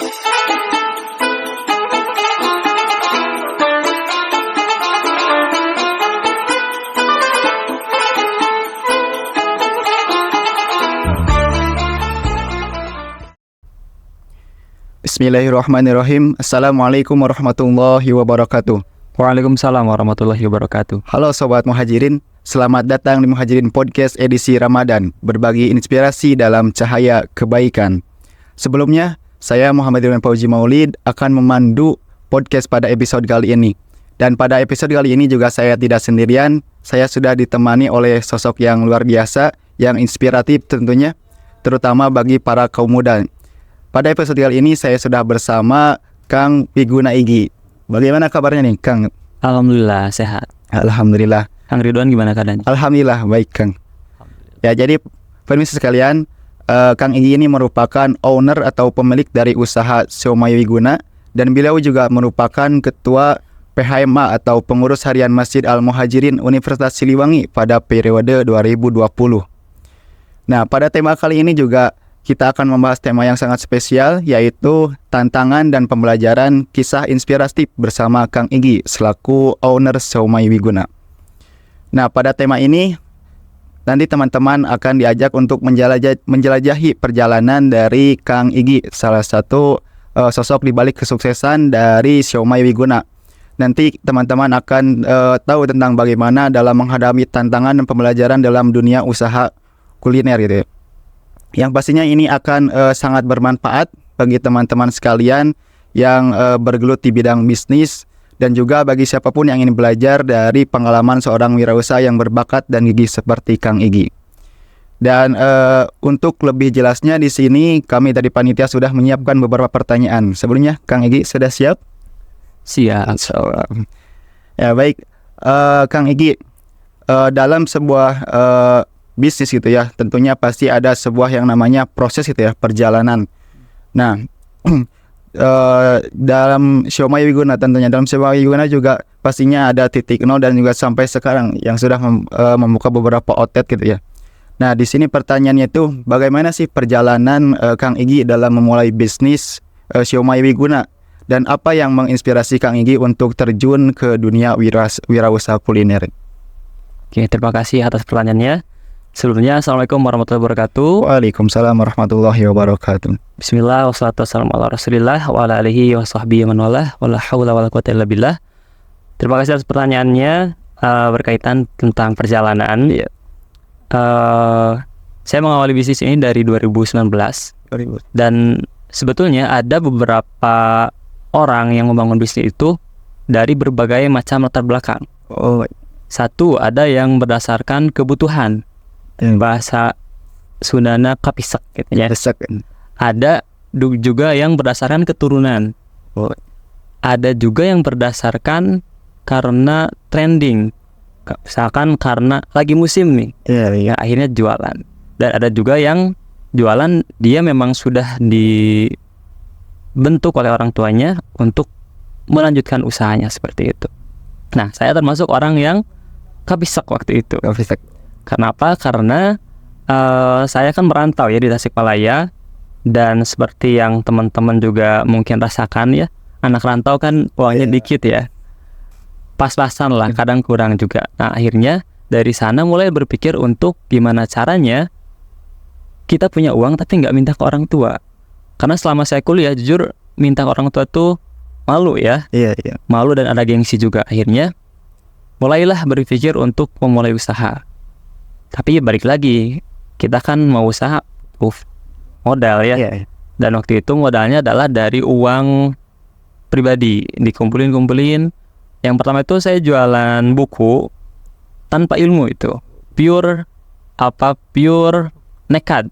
Bismillahirrahmanirrahim. Assalamualaikum warahmatullahi wabarakatuh. Waalaikumsalam warahmatullahi wabarakatuh. Halo Sobat Muhajirin, selamat datang di Muhajirin Podcast edisi Ramadan, berbagi inspirasi dalam cahaya kebaikan. Sebelumnya, saya Muhammad Irwan Fauzi Maulid akan memandu podcast pada episode kali ini. Dan pada episode kali ini juga saya tidak sendirian, saya sudah ditemani oleh sosok yang luar biasa, yang inspiratif tentunya, terutama bagi para kaum muda. Pada episode kali ini saya sudah bersama Kang Wiguna Igi. Bagaimana kabarnya nih, Kang? Alhamdulillah sehat. Alhamdulillah. Kang Ridwan gimana keadaannya? Alhamdulillah baik, Kang. Ya, jadi permisi sekalian, Kang Igi ini merupakan owner atau pemilik dari usaha Siomay Wiguna, dan beliau juga merupakan ketua PHMA atau pengurus harian Masjid Al-Muhajirin Universitas Siliwangi pada periode 2020. Nah, pada tema kali ini juga kita akan membahas tema yang sangat spesial, yaitu tantangan dan pembelajaran kisah inspiratif bersama Kang Igi selaku owner Siomay Wiguna. Nah, pada tema ini nanti teman-teman akan diajak untuk menjelajahi perjalanan dari Kang Igi, salah satu sosok di balik kesuksesan dari Siomay Wiguna. Nanti teman-teman akan tahu tentang bagaimana dalam menghadapi tantangan dan pembelajaran dalam dunia usaha kuliner gitu ya. Yang pastinya ini akan sangat bermanfaat bagi teman-teman sekalian yang bergelut di bidang bisnis, dan juga bagi siapapun yang ingin belajar dari pengalaman seorang wirausaha yang berbakat dan gigih seperti Kang Igi. Dan untuk lebih jelasnya di sini kami dari panitia sudah menyiapkan beberapa pertanyaan. Sebelumnya, Kang Igi sudah siap? Siap. Ya baik, Kang Igi, dalam sebuah bisnis gitu ya, tentunya pasti ada sebuah yang namanya proses gitu ya, perjalanan. Nah, dalam Siomay Wiguna tentunya, dalam Siomay Wiguna juga pastinya ada titik nol dan juga sampai sekarang yang sudah membuka beberapa outlet gitu ya. Nah, di sini pertanyaannya itu bagaimana sih perjalanan Kang Igi dalam memulai bisnis Siomay Wiguna, dan apa yang menginspirasi Kang Igi untuk terjun ke dunia wirausaha kuliner? Oke, terima kasih atas pertanyaannya. Sebelumnya, Assalamualaikum warahmatullahi wabarakatuh. Waalaikumsalam warahmatullahi wabarakatuh. Bismillah, wassalatu wassalamu ala rasulillah, wa ala alihi wa sahbihi man walah, wa la hawla wa la quwwata illa billah. Terima kasih atas pertanyaannya berkaitan tentang perjalanan. Saya mengawali bisnis ini dari 2019. Dan sebetulnya ada beberapa orang yang membangun bisnis itu dari berbagai macam latar belakang. Satu, ada yang berdasarkan kebutuhan. Bahasa Sundana kapisak gitu ya. Ada juga yang berdasarkan keturunan. Ada juga yang berdasarkan karena trending. Misalkan karena lagi musim nih. Ya, akhirnya jualan. Dan ada juga yang jualan dia memang sudah dibentuk oleh orang tuanya untuk melanjutkan usahanya seperti itu. Nah, saya termasuk orang yang kapisak waktu itu. Kenapa? Karena saya kan merantau ya di Tasikmalaya, dan seperti yang teman-teman juga mungkin rasakan ya, anak rantau kan uangnya dikit ya, pas-pasan lah, kadang kurang juga. Nah, akhirnya dari sana mulai berpikir untuk gimana caranya kita punya uang tapi nggak minta ke orang tua. Karena selama saya kuliah, jujur minta ke orang tua tuh malu ya, malu dan ada gengsi juga. Akhirnya mulailah berpikir untuk memulai usaha. Tapi balik lagi, kita kan mau usaha modal ya. Dan waktu itu modalnya adalah dari uang pribadi, dikumpulin. Yang pertama itu saya jualan buku tanpa ilmu itu. Pure nekat.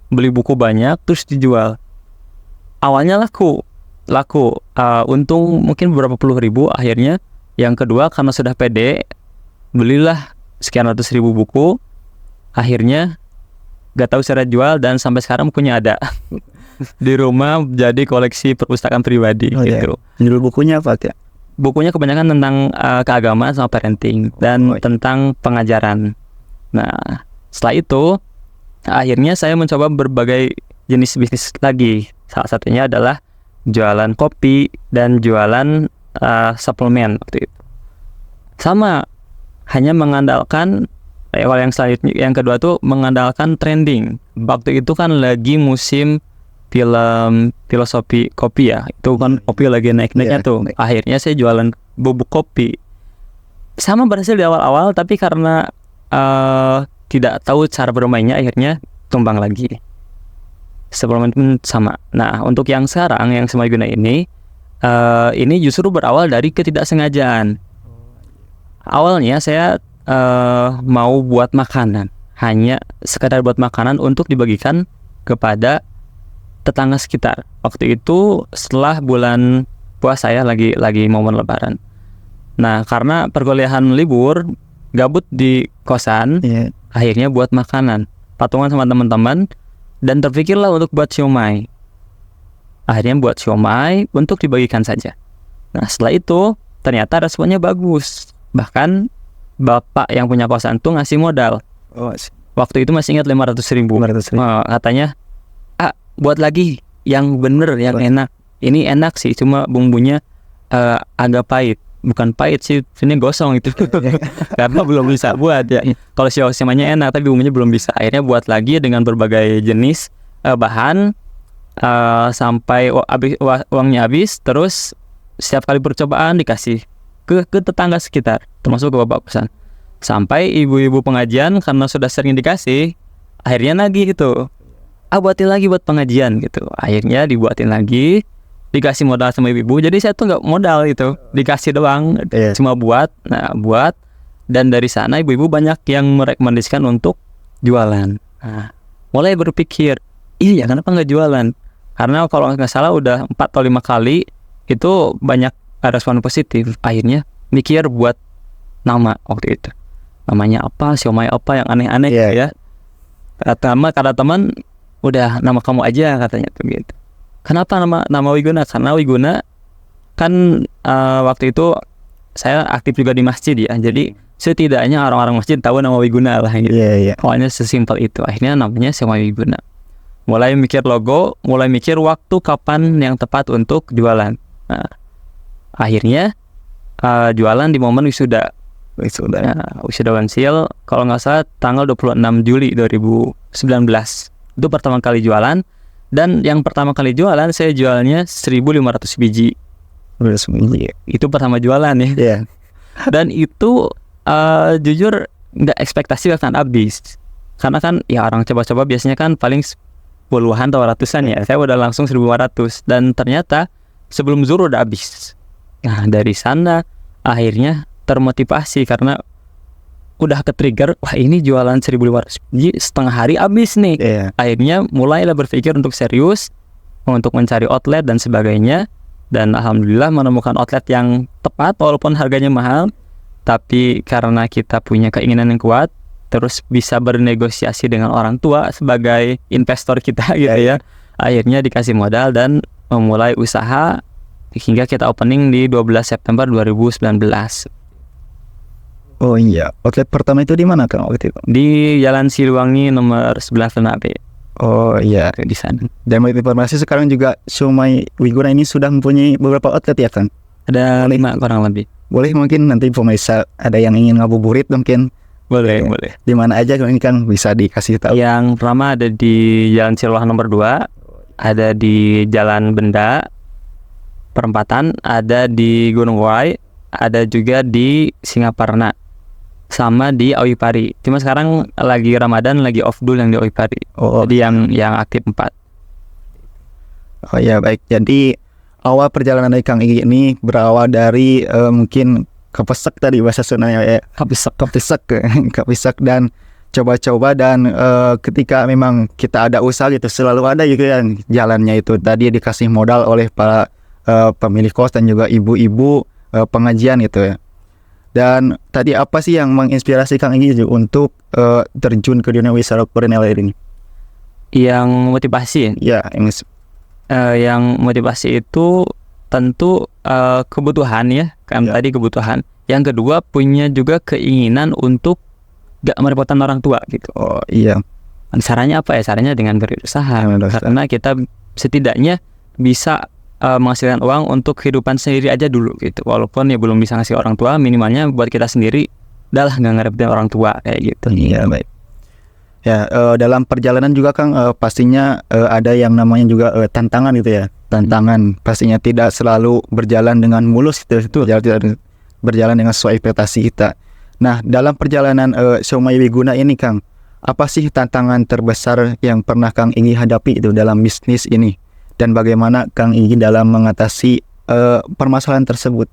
Beli buku banyak terus dijual. Awalnya laku. Untung mungkin beberapa puluh ribu akhirnya. Yang kedua, karena sudah pede, belilah sekian ratus ribu buku. Akhirnya gak tahu cara jual, dan sampai sekarang bukunya ada di rumah jadi koleksi perpustakaan pribadi gitu. Judul bukunya apa ya? Bukunya kebanyakan tentang keagamaan sama parenting dan tentang pengajaran. Nah, setelah itu akhirnya saya mencoba berbagai jenis bisnis lagi. Salah satunya adalah jualan kopi dan jualan suplemen waktu itu. Sama, hanya mengandalkan yang selanjutnya, yang kedua tuh mengandalkan trending. Waktu itu kan lagi musim film filosofi kopi ya. Itu kan kopi lagi naik-naiknya tuh. Akhirnya saya jualan bubuk kopi. Sama berhasil di awal-awal, tapi karena tidak tahu cara bermainnya akhirnya tumbang lagi. Suplemen pun sama. Nah, untuk yang sekarang yang Semayaguna ini justru berawal dari ketidaksengajaan. Awalnya saya mau buat makanan, hanya sekadar buat makanan untuk dibagikan kepada tetangga sekitar. Waktu itu setelah bulan puasa ya, lagi momen lebaran. Nah, karena perkuliahan libur, gabut di kosan, akhirnya buat makanan, patungan sama teman-teman, dan terpikirlah untuk buat siomay. Akhirnya buat siomay untuk dibagikan saja. Nah, setelah itu ternyata responnya bagus. Bahkan bapak yang punya kosan tuh ngasih modal. Waktu itu masih ingat 500.000. Katanya, buat lagi yang bener, yang enak. Ini enak sih, cuma bumbunya agak pahit. Bukan pahit sih, ini gosong itu. Karena belum bisa buat ya. Kalau siomay-nya enak, tapi bumbunya belum bisa. Akhirnya buat lagi dengan berbagai jenis bahan sampai uangnya habis. Terus setiap kali percobaan dikasih ke tetangga sekitar, termasuk ke bapak kosan. Sampai ibu-ibu pengajian karena sudah sering dikasih, akhirnya nagih gitu. Buatin lagi buat pengajian gitu. Akhirnya dibuatin lagi, dikasih modal sama ibu-ibu. Jadi saya tuh nggak modal gitu, dikasih doang, cuma buat. Nah, buat, dan dari sana ibu-ibu banyak yang merekomendasikan untuk jualan. Nah, mulai berpikir, iya kenapa nggak jualan? Karena kalau nggak salah udah 4 atau 5 kali itu banyak respon positif. Akhirnya mikir buat nama waktu itu. Namanya apa, siomay apa yang aneh-aneh ya. Kata teman, udah nama kamu aja katanya tuh gitu. Kenapa nama Wiguna? Karena Wiguna kan waktu itu saya aktif juga di masjid ya. Jadi setidaknya orang-orang masjid tahu nama Wiguna lah gitu. Awalnya sesimpel itu. Akhirnya namanya Siomay Wiguna. Mulai mikir logo, mulai mikir waktu kapan yang tepat untuk jualan. Nah, akhirnya jualan di momen wisuda. Wisuda Wansil, kalau nggak salah tanggal 26 Juli 2019. Itu pertama kali jualan. Dan yang pertama kali jualan, saya jualnya 1.500 biji. Itu pertama jualan ya. Dan itu jujur nggak ekspektasi bahkan habis. Karena kan ya orang coba-coba biasanya kan paling puluhan atau ratusan ya. Saya udah langsung 1.500. Dan ternyata sebelum zuhur udah habis. Nah, dari sana akhirnya termotivasi karena udah ke-trigger, wah ini jualan 1.500 biji setengah hari habis nih. Akhirnya mulailah berpikir untuk serius, untuk mencari outlet dan sebagainya. Dan alhamdulillah menemukan outlet yang tepat walaupun harganya mahal. Tapi karena kita punya keinginan yang kuat, terus bisa bernegosiasi dengan orang tua sebagai investor kita gitu ya. Akhirnya dikasih modal dan memulai usaha hingga kita opening di 12 September 2019. Oh iya, outlet pertama itu di mana Kang waktu itu? Di Jalan Siliwangi nomor 11 Ternate. Oh iya, di sana. Dan menurut informasi sekarang juga Siomay Wiguna ini sudah mempunyai beberapa outlet ya Kang? Ada 5 kurang lebih. Boleh mungkin nanti pemirsa ada yang ingin ngabuburit mungkin. Boleh. Di mana aja ini kan bisa dikasih tahu. Yang pertama ada di Jalan Siliwangi nomor 2, ada di Jalan Benda Perempatan, ada di Gunung Wai, ada juga di Singaparna, sama di Awipari. Cuma sekarang lagi Ramadan, lagi off dulu yang di Awipari. Jadi yang aktif 4. Oh ya baik. Jadi awal perjalanan dari Kang Igi ini berawal dari mungkin kepesek tadi bahasa Sundanya ya. Kepesek dan coba-coba dan ketika memang kita ada usaha gitu selalu ada gitu kan jalannya itu. Tadi dikasih modal oleh para pemilik kos dan juga ibu-ibu pengajian gitu ya. Dan tadi apa sih yang menginspirasi Kang Igi untuk terjun ke dunia wisata kuliner ini? Yang motivasi ya? Yang motivasi itu tentu kebutuhan ya, kan tadi kebutuhan. Yang kedua punya juga keinginan untuk gak merepotkan orang tua gitu. Oh iya. Caranya apa ya? Caranya dengan berusaha. Karena kita setidaknya bisa menghasilkan uang untuk kehidupan sendiri aja dulu gitu. Walaupun ya belum bisa ngasih orang tua, minimalnya buat kita sendiri udah lah nggak ngerepotin orang tua kayak gitu. Iya, baik. Ya, dalam perjalanan juga Kang, pastinya ada yang namanya juga tantangan gitu ya. Tantangan pastinya tidak selalu berjalan dengan mulus gitu. Tidak berjalan dengan sesuai ekspektasi kita. Nah, dalam perjalanan Siomay Wiguna ini Kang, apa sih tantangan terbesar yang pernah Kang Inggi hadapi itu dalam bisnis ini? Dan bagaimana Kang Inggi dalam mengatasi permasalahan tersebut?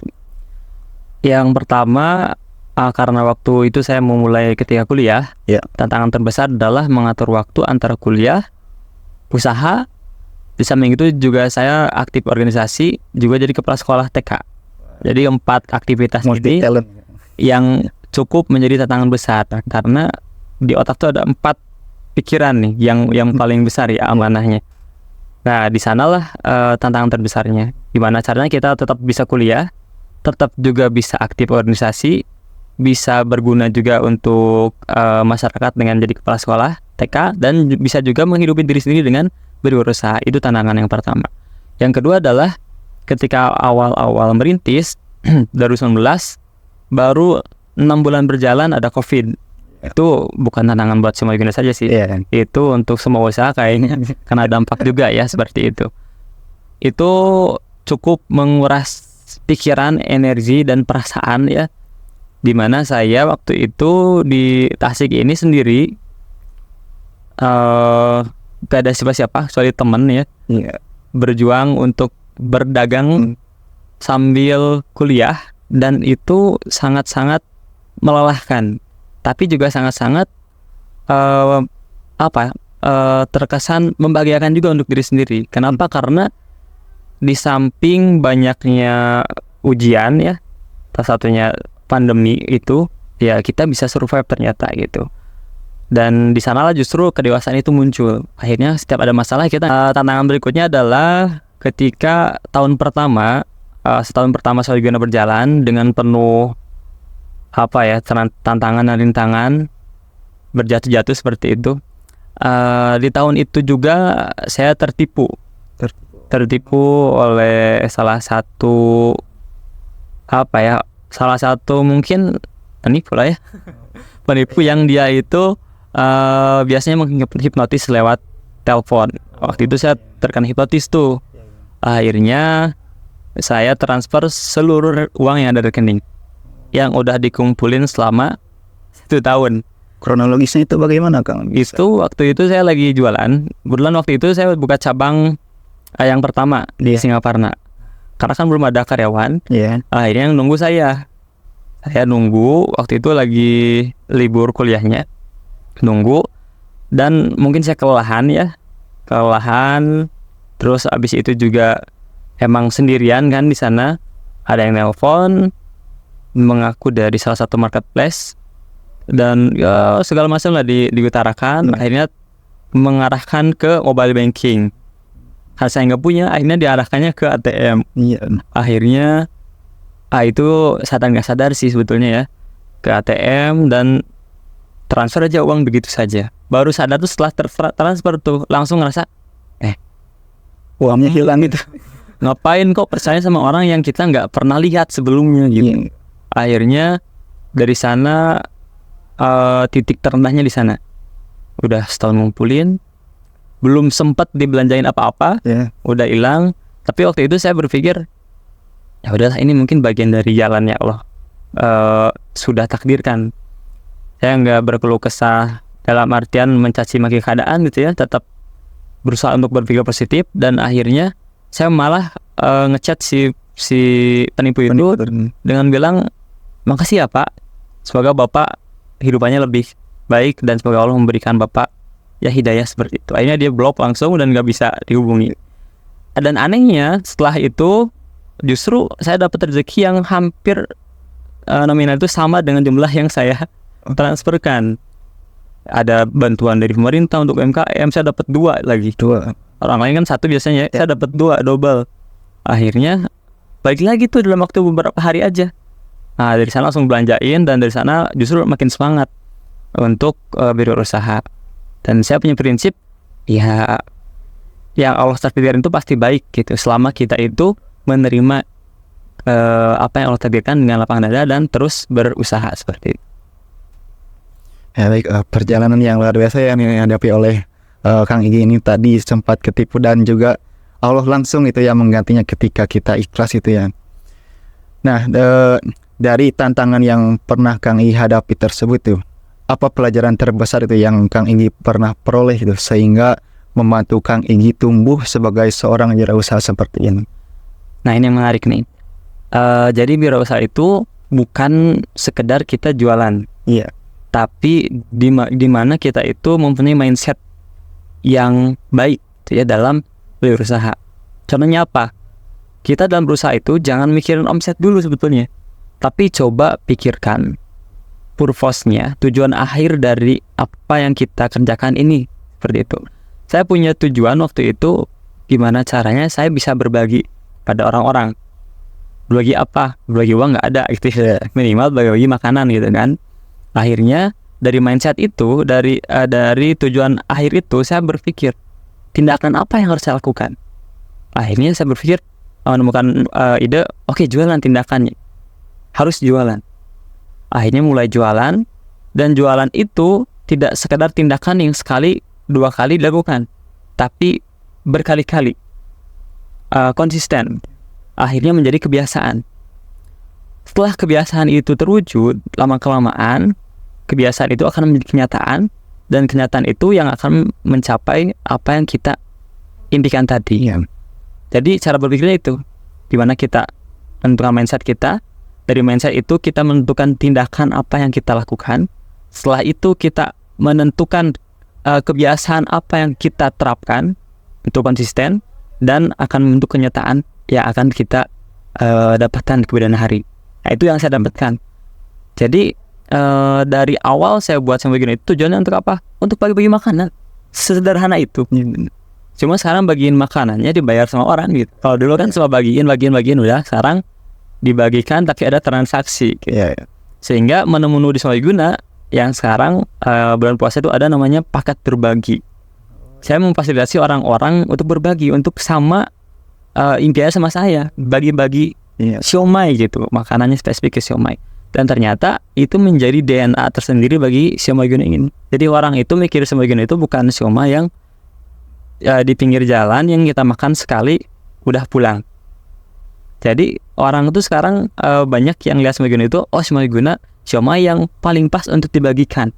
Yang pertama, karena waktu itu saya memulai ketika kuliah, Ya. tantangan terbesar adalah mengatur waktu antara kuliah, usaha. Di samping itu juga saya aktif organisasi, juga jadi kepala sekolah TK. Jadi 4 aktivitas Multi ini talent. yang cukup menjadi tantangan besar, karena di otak tuh ada 4 pikiran nih yang paling besar ya amanahnya. Nah, di sanalah tantangan terbesarnya. Gimana caranya kita tetap bisa kuliah, tetap juga bisa aktif organisasi, bisa berguna juga untuk masyarakat dengan jadi kepala sekolah TK, dan bisa juga menghidupi diri sendiri dengan berusaha. Itu tantangan yang pertama. Yang kedua adalah ketika awal-awal merintis 2019, baru 6 bulan berjalan ada COVID. Itu bukan tantangan buat semua Wiguna saja sih. Iya. Itu untuk semua usaha kayaknya kena dampak juga ya seperti itu. Itu cukup menguras pikiran, energi, dan perasaan ya. Dimana saya waktu itu di Tasik ini sendiri gak ada siapa-siapa kecuali teman ya. Iya. Berjuang untuk berdagang sambil kuliah, dan itu sangat-sangat melelahkan, tapi juga sangat-sangat terkesan membahagiakan juga untuk diri sendiri. Kenapa? Karena di samping banyaknya ujian ya, salah satunya pandemi itu, ya kita bisa survive ternyata gitu. Dan di sanalah justru kedewasaan itu muncul. Akhirnya setiap ada masalah kita, tantangan berikutnya adalah ketika tahun pertama, setahun pertama Siomay Wiguna berjalan dengan penuh tantangan dan rintangan, berjatuh-jatuh seperti itu. Di tahun itu juga saya tertipu oleh salah satu mungkin penipu lah ya. Penipu yang dia itu biasanya menghipnotis lewat telepon. Waktu itu saya terkena hipnotis tuh. Akhirnya saya transfer seluruh uang yang ada di rekening yang udah dikumpulin selama 1 tahun. Kronologisnya itu bagaimana Kang? Itu waktu itu saya lagi jualan. Kebetulan waktu itu saya buka cabang yang pertama di Singaparna. Karena kan belum ada karyawan. Iya. Akhirnya yang nunggu saya. Saya nunggu, waktu itu lagi libur kuliahnya. Nunggu, dan mungkin saya kelelahan. Terus abis itu juga emang sendirian kan di sana. Ada yang nelpon mengaku dari salah satu marketplace, dan ya segala macam lah diutarakan. Akhirnya mengarahkan ke mobile banking. Karena saya nggak punya, akhirnya diarahkannya ke ATM. Iya. Akhirnya itu sadar nggak sadar sih sebetulnya ya, ke ATM, dan transfer aja uang begitu saja. Baru sadar tuh setelah transfer tuh langsung ngerasa Uangnya hilang itu. Ngapain kok percaya sama orang yang kita nggak pernah lihat sebelumnya gitu. Iya. Akhirnya dari sana titik terendahnya di sana. Udah setahun ngumpulin, belum sempat dibelanjain apa-apa, udah hilang. Tapi waktu itu saya berpikir, ya udahlah, ini mungkin bagian dari jalannya Allah, sudah takdirkan. Saya nggak berkeluh kesah dalam artian mencaci maki keadaan gitu ya, tetap berusaha untuk berpikir positif. Dan akhirnya saya malah ngechat si penipu itu dengan bilang, makasih ya Pak, semoga Bapak hidupannya lebih baik, dan semoga Allah memberikan Bapak ya hidayah seperti itu. Akhirnya dia blok langsung dan nggak bisa dihubungi. Dan anehnya setelah itu justru saya dapat rezeki yang hampir nominal itu sama dengan jumlah yang saya transferkan. Ada bantuan dari pemerintah untuk UMKM, saya dapat 2 lagi. Orang lain kan 1 biasanya, saya dapat 2, double. Akhirnya balik lagi tuh dalam waktu beberapa hari aja. Nah, dari sana langsung belanjain, dan dari sana justru makin semangat untuk berusaha. Dan saya punya prinsip, ya yang Allah takdirkan itu pasti baik gitu, selama kita itu menerima apa yang Allah takdirkan dengan lapang dada dan terus berusaha seperti itu. Ya baik, perjalanan yang luar biasa yang dihadapi oleh Kang Igi ini tadi sempat ketipu dan juga Allah langsung itu yang menggantinya ketika kita ikhlas itu ya. Nah, dari tantangan yang pernah Kang Igi hadapi tersebut tuh, apa pelajaran terbesar itu yang Kang Igi pernah peroleh itu sehingga membantu Kang Igi tumbuh sebagai seorang wirausaha seperti ini? Nah, ini yang menarik nih. Jadi wirausaha itu bukan sekedar kita jualan. Iya. Tapi di mana kita itu mempunyai mindset yang baik gitu ya dalam berusaha. Contohnya apa? Kita dalam berusaha itu jangan mikirin omset dulu sebetulnya, tapi coba pikirkan purpose-nya, tujuan akhir dari apa yang kita kerjakan ini, seperti itu. Saya punya tujuan waktu itu, gimana caranya saya bisa berbagi pada orang-orang. Berbagi apa? Berbagi uang nggak ada, gitu. Minimal berbagi makanan gitu kan. Akhirnya dari mindset itu, dari tujuan akhir itu, saya berpikir tindakan apa yang harus saya lakukan. Akhirnya saya berpikir menemukan ide, oke, jualan tindakannya, harus jualan. Akhirnya mulai jualan, dan jualan itu tidak sekedar tindakan yang sekali, 2 kali dilakukan, tapi berkali-kali, konsisten. Akhirnya menjadi kebiasaan. Setelah kebiasaan itu terwujud, lama-kelamaan kebiasaan itu akan menjadi kenyataan, dan kenyataan itu yang akan mencapai apa yang kita impikan tadi. Iya. Jadi cara berpikirnya itu, dimana kita menentukan mindset kita, dari mindset itu kita menentukan tindakan apa yang kita lakukan, setelah itu kita menentukan kebiasaan apa yang kita terapkan untuk konsisten, dan akan membentuk kenyataan yang akan kita dapatkan kemudian hari. Nah, itu yang saya dapatkan. Jadi dari awal saya buat sampai gini itu tujuannya untuk apa? Untuk bagi-bagi makanan. Sederhana itu. Cuma sekarang bagiin makanannya dibayar sama orang gitu. Kalau dulu kan cuma bagiin udah, sekarang dibagikan tapi ada transaksi gitu. Yeah. Sehingga menu-menu di Semayaguna yang sekarang bulan puasa itu ada namanya paket berbagi. Saya memfasilitasi orang-orang untuk berbagi, untuk sama impiannya sama saya, bagi-bagi siomay gitu, makanannya spesifik ke siomay. Dan ternyata itu menjadi DNA tersendiri bagi Semayaguna ini. Jadi orang itu mikir Semayaguna itu bukan siomay yang di pinggir jalan yang kita makan sekali udah pulang. Jadi orang itu sekarang banyak yang lihat Semayaguna itu, oh Semayaguna siomay yang paling pas untuk dibagikan.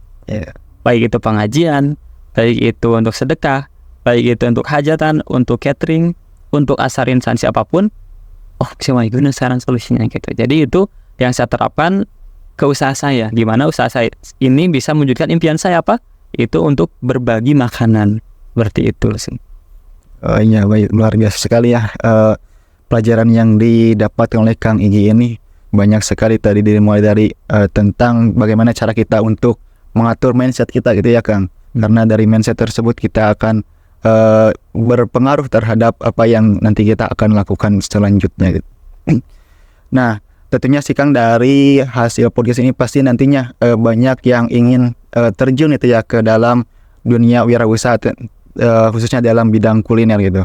Baik itu pengajian, baik itu untuk sedekah, baik itu untuk hajatan, untuk catering, untuk asar instansi apapun. Oh Semayaguna sekarang solusinya gitu. Jadi itu yang saya terapkan ke usaha saya. Gimana usaha saya ini bisa mewujudkan impian saya apa? Itu untuk berbagi makanan. Seperti itu sih. Iya baik, luar biasa sekali ya. Pelajaran yang didapatkan oleh Kang Igi ini banyak sekali tadi, mulai dari tentang bagaimana cara kita untuk mengatur mindset kita gitu ya Kang. Karena dari mindset tersebut kita akan berpengaruh terhadap apa yang nanti kita akan lakukan selanjutnya gitu. Nah, tentunya sih Kang, dari hasil podcast ini pasti nantinya banyak yang ingin terjun itu ya ke dalam dunia wirausaha, khususnya dalam bidang kuliner gitu.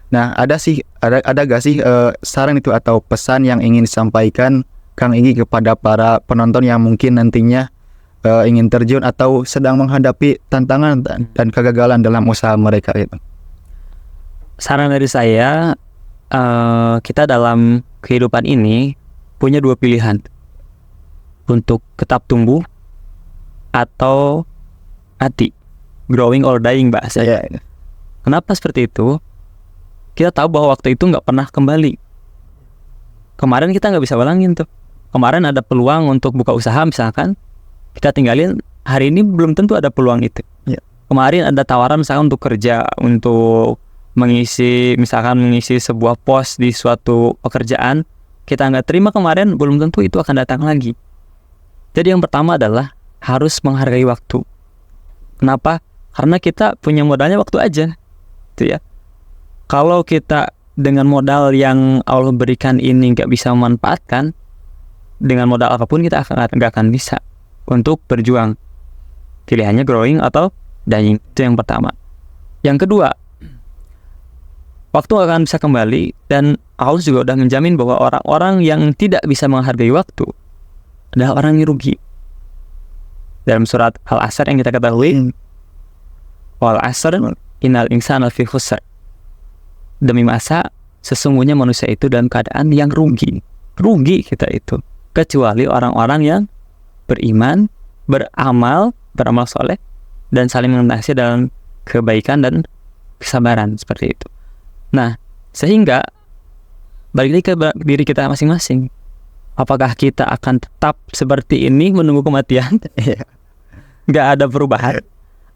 Nah, ada gak sih saran itu atau pesan yang ingin disampaikan Kang Igi kepada para penonton yang mungkin nantinya ingin terjun atau sedang menghadapi tantangan dan kegagalan dalam usaha mereka itu? Saran dari saya, kita dalam kehidupan ini punya 2 pilihan, untuk tetap tumbuh atau mati, growing or dying bahasanya. Kenapa seperti itu? Kita tahu bahwa waktu itu nggak pernah kembali. Kemarin kita nggak bisa ulangin tuh. Kemarin ada peluang untuk buka usaha misalkan, kita tinggalin, hari ini belum tentu ada peluang itu. Kemarin ada tawaran misalkan untuk kerja, untuk mengisi sebuah pos di suatu pekerjaan, kita nggak terima kemarin, belum tentu itu akan datang lagi. Jadi yang pertama adalah harus menghargai waktu. Kenapa? Karena kita punya modalnya waktu aja, gitu ya. Kalau kita dengan modal yang Allah berikan ini nggak bisa memanfaatkan, dengan modal apapun kita nggak akan bisa untuk berjuang. Pilihannya growing atau dying, itu yang pertama. Yang kedua, waktu nggak akan bisa kembali, dan Allah juga udah menjamin bahwa orang-orang yang tidak bisa menghargai waktu adalah orang yang rugi. Dalam surat Al-Asr yang kita ketahui, wal asr innal insana lafi khusr. Demi masa, sesungguhnya manusia itu dalam keadaan yang rugi. Rugi kita itu, kecuali orang-orang yang beriman, beramal soleh, dan saling mengenasi dalam kebaikan dan kesabaran, seperti itu. Nah, sehingga balik lagi ke diri kita masing-masing. Apakah kita akan tetap seperti ini menunggu kematian? Nggak ada perubahan?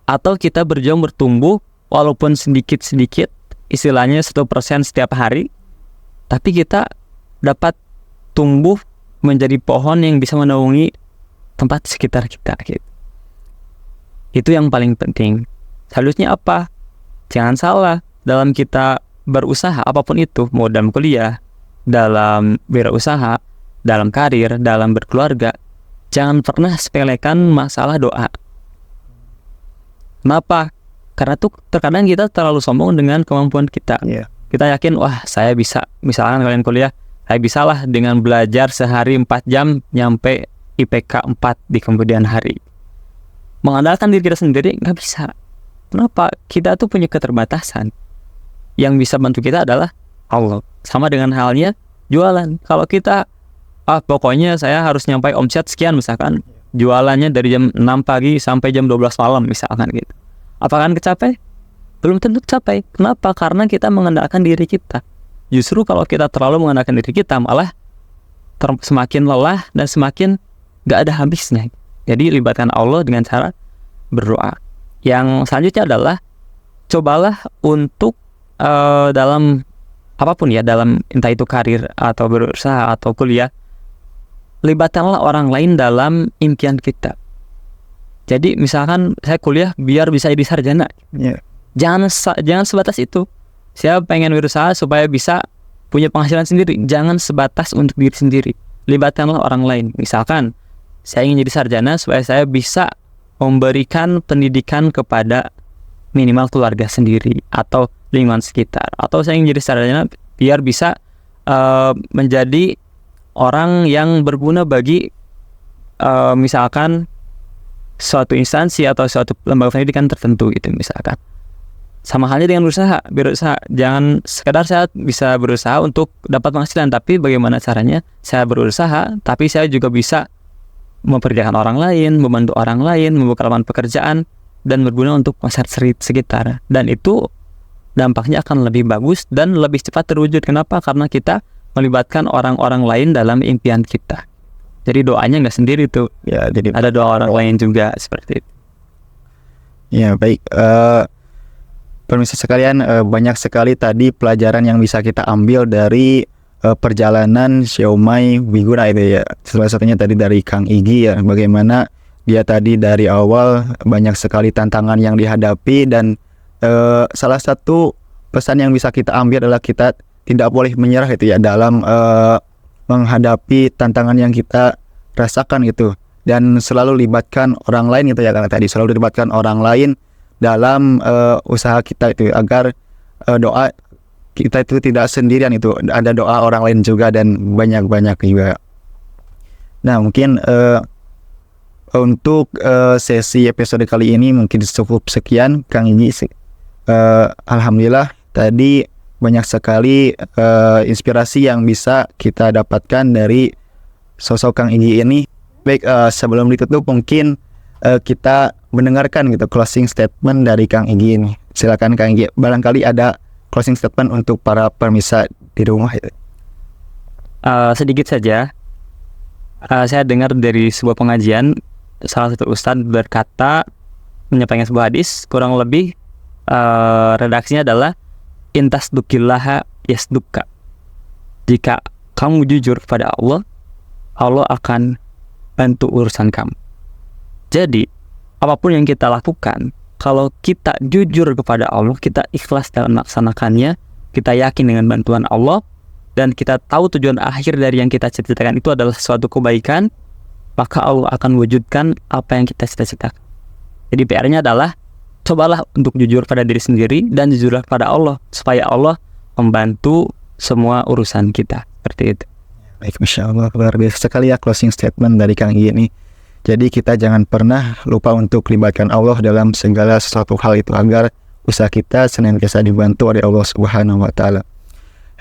Atau kita berjuang bertumbuh walaupun sedikit-sedikit, istilahnya 1% setiap hari, tapi kita dapat tumbuh menjadi pohon yang bisa menaungi tempat sekitar kita gitu. Itu yang paling penting. Selanjutnya apa? Jangan salah, dalam kita berusaha apapun itu, mau dalam kuliah, dalam wirausaha, dalam karir, dalam berkeluarga, jangan pernah sepelekan masalah doa. Kenapa? Karena tuh terkadang kita terlalu sombong dengan kemampuan kita. Kita yakin, wah saya bisa, misalkan kalian kuliah, saya bisalah dengan belajar sehari 4 jam nyampe IPK 4 di kemudian hari. Mengandalkan diri kita sendiri nggak bisa. Kenapa? Kita tuh punya keterbatasan. Yang bisa bantu kita adalah Allah. Sama dengan halnya jualan. Kalau kita pokoknya saya harus nyampai omset sekian, misalkan jualannya dari jam 6 pagi sampai jam 12 malam misalkan gitu, apakah akan kecapai? Belum tentu capai. Kenapa? Karena kita mengandalkan diri kita. Justru kalau kita terlalu mengandalkan diri kita, malah semakin lelah dan semakin gak ada habisnya. Jadi libatkan Allah dengan cara berdoa. Yang selanjutnya adalah cobalah untuk dalam apapun ya, dalam entah itu karir atau berusaha atau kuliah, libatkanlah orang lain dalam impian kita. Jadi misalkan saya kuliah biar bisa jadi sarjana, jangan sebatas itu. Saya pengen berusaha supaya bisa punya penghasilan sendiri, jangan sebatas untuk diri sendiri. Libatkanlah orang lain. Misalkan saya ingin jadi sarjana supaya saya bisa memberikan pendidikan kepada minimal keluarga sendiri atau lingkungan sekitar. Atau saya ingin jadi sarjana biar bisa menjadi orang yang berguna bagi misalkan suatu instansi atau suatu lembaga pendidikan tertentu gitu misalkan. Sama halnya dengan berusaha. Jangan sekedar saya bisa berusaha untuk dapat penghasilan, tapi bagaimana caranya saya berusaha tapi saya juga bisa memperkerjakan orang lain, membantu orang lain, membuka lapangan pekerjaan dan berguna untuk masyarakat sekitar. Dan itu dampaknya akan lebih bagus dan lebih cepat terwujud. Kenapa? Karena kita melibatkan orang-orang lain dalam impian kita. Jadi doanya nggak sendiri tuh. Ya, jadi ada doa orang lain juga seperti itu. Ya, baik. Pemirsa sekalian, banyak sekali tadi pelajaran yang bisa kita ambil dari perjalanan Xiaomai Wiguna itu ya. Salah satunya tadi dari Kang Igi ya, bagaimana dia tadi dari awal banyak sekali tantangan yang dihadapi, dan salah satu pesan yang bisa kita ambil adalah kita tidak boleh menyerah itu ya dalam menghadapi tantangan yang kita rasakan gitu, dan selalu libatkan orang lain gitu ya, karena tadi selalu libatkan orang lain dalam usaha kita itu, agar doa kita itu tidak sendirian, itu ada doa orang lain juga dan banyak-banyak juga. Nah mungkin untuk sesi episode kali ini mungkin cukup sekian Kang Igi. Alhamdulillah tadi banyak sekali inspirasi yang bisa kita dapatkan dari sosok Kang Igi ini. Baik, sebelum ditutup mungkin kita mendengarkan gitu closing statement dari Kang Igi ini. Silakan Kang Igi, barangkali ada closing statement untuk para pemirsa di rumah itu. Sedikit saja. Saya dengar dari sebuah pengajian, salah satu ustadz berkata, menyampaikan sebuah hadis, kurang lebih redaksinya adalah intas dukillaha yasduka. Jika kamu jujur kepada Allah, Allah akan bantu urusan kamu. Jadi apapun yang kita lakukan, kalau kita jujur kepada Allah, kita ikhlas dalam melaksanakannya, kita yakin dengan bantuan Allah, dan kita tahu tujuan akhir dari yang kita cita-citakan itu adalah suatu kebaikan, maka Allah akan wujudkan apa yang kita cita-citakan. Jadi PR-nya adalah cobalah untuk jujur pada diri sendiri dan jujurlah kepada Allah, supaya Allah membantu semua urusan kita seperti itu. Baik, Masya Allah, luar biasa sekali ya closing statement dari Kang I ini. Jadi kita jangan pernah lupa untuk libatkan Allah dalam segala sesuatu hal itu agar usaha kita senantiasa dibantu oleh Allah Subhanahu wa Ta'ala.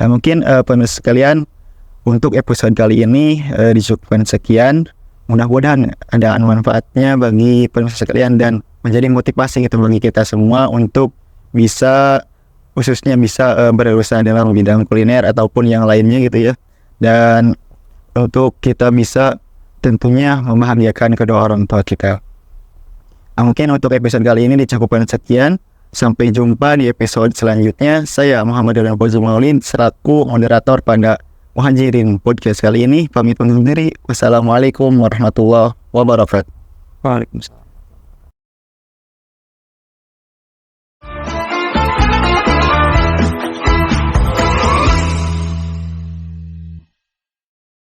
Nah, mungkin pemirsa sekalian, untuk episode kali ini dicukupkan sekian. Mudah-mudahan ada manfaatnya bagi pemirsa sekalian dan menjadi motivasi gitu bagi kita semua untuk bisa khususnya bisa berusaha dalam bidang kuliner ataupun yang lainnya gitu ya. Dan untuk kita bisa tentunya membahagiakan kedua orang tua kita. Nah, mungkin untuk episode kali ini dicukupkan sekian. Sampai jumpa di episode selanjutnya. Saya Muhammad Ridwan Fauzi Maulin selaku moderator pada Muhajirin Podcast kali ini. Pamit undur diri. Wassalamualaikum warahmatullahi wabarakatuh. Waalaikumsalam.